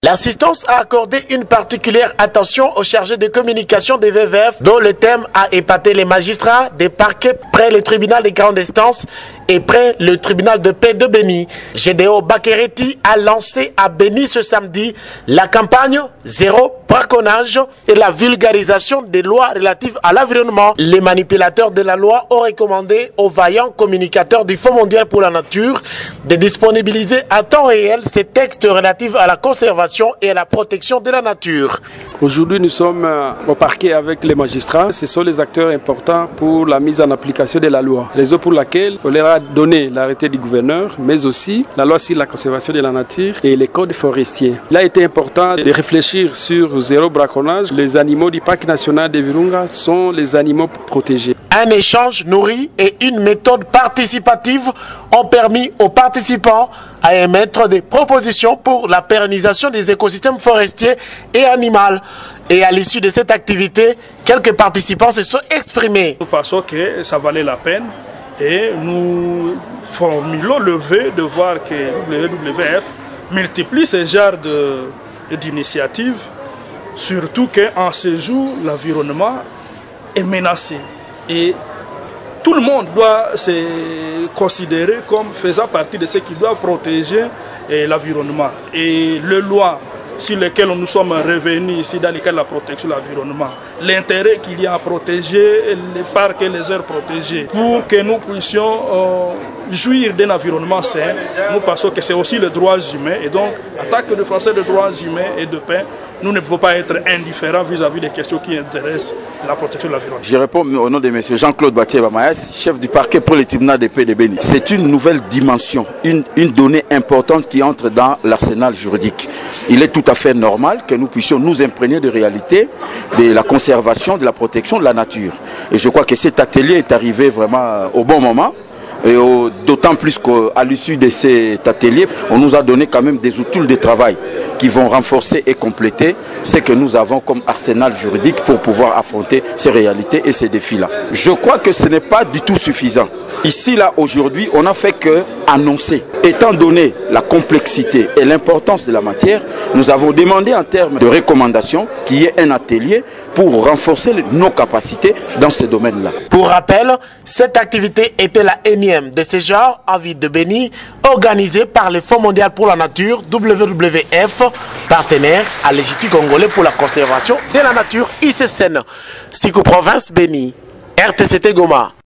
L'assistance a accordé une particulière attention aux chargés de communication des VVF, dont le thème a épaté les magistrats des parquets près le tribunal des grandes instances et près le tribunal de paix de Béni. Gédéon Bakereti a lancé à Béni ce samedi la campagne Zéro braconnage et la vulgarisation des lois relatives à l'environnement. Les manipulateurs de la loi ont recommandé aux vaillants communicateurs du Fonds mondial pour la nature de disponibiliser à temps réel ces textes relatifs à la conservation et à la protection de la nature. Aujourd'hui, nous sommes au parquet avec les magistrats. Ce sont les acteurs importants pour la mise en application de la loi. Raison pour laquelle on leur a donné l'arrêté du gouverneur, mais aussi la loi sur la conservation de la nature et les codes forestiers. Il a été important de réfléchir sur zéro braconnage. Les animaux du parc national de Virunga sont les animaux protégés. Un échange nourri et une méthode participative ont permis aux participants à émettre des propositions pour la pérennisation des écosystèmes forestiers et animaux. Et à l'issue de cette activité, quelques participants se sont exprimés. Nous pensons que ça valait la peine et nous formulons le vœu de voir que WWF multiplie ce genre d'initiatives, surtout qu'en ce jour, l'environnement est menacé. Et tout le monde doit se considérer comme faisant partie de ceux qui doivent protéger l'environnement. Et les lois sur lesquelles nous sommes revenus ici dans le cadre de la protection de l'environnement, l'intérêt qu'il y a à protéger les parcs et les aires protégées pour que nous puissions jouir d'un environnement sain. Nous pensons que c'est aussi les droits humains et donc, en tant que défenseurs des droits humains et de paix, nous ne pouvons pas être indifférents vis-à-vis des questions qui intéressent la protection de l'environnement. Je réponds au nom de M. Jean-Claude Batier-Bamaès, chef du parquet pour le tribunal de paix de Béni. C'est une nouvelle dimension, une donnée importante qui entre dans l'arsenal juridique. Il est tout à fait normal que nous puissions nous imprégner de réalité de la conservation, de la protection de la nature. Et je crois que cet atelier est arrivé vraiment au bon moment. Et d'autant plus qu'à l'issue de cet atelier, on nous a donné quand même des outils de travail qui vont renforcer et compléter ce que nous avons comme arsenal juridique pour pouvoir affronter ces réalités et ces défis-là. Je crois que ce n'est pas du tout suffisant. Ici, là, aujourd'hui, on n'a fait que annoncer. Étant donné la complexité et l'importance de la matière, nous avons demandé en termes de recommandations qu'il y ait un atelier pour renforcer nos capacités dans ce domaine-là. Pour rappel, cette activité était la énième de ce genre en ville de Béni, organisée par le Fonds mondial pour la nature, WWF, partenaire à l'Institut congolais pour la conservation de la nature, ICCN. Sikou Province Béni, RTCT Goma.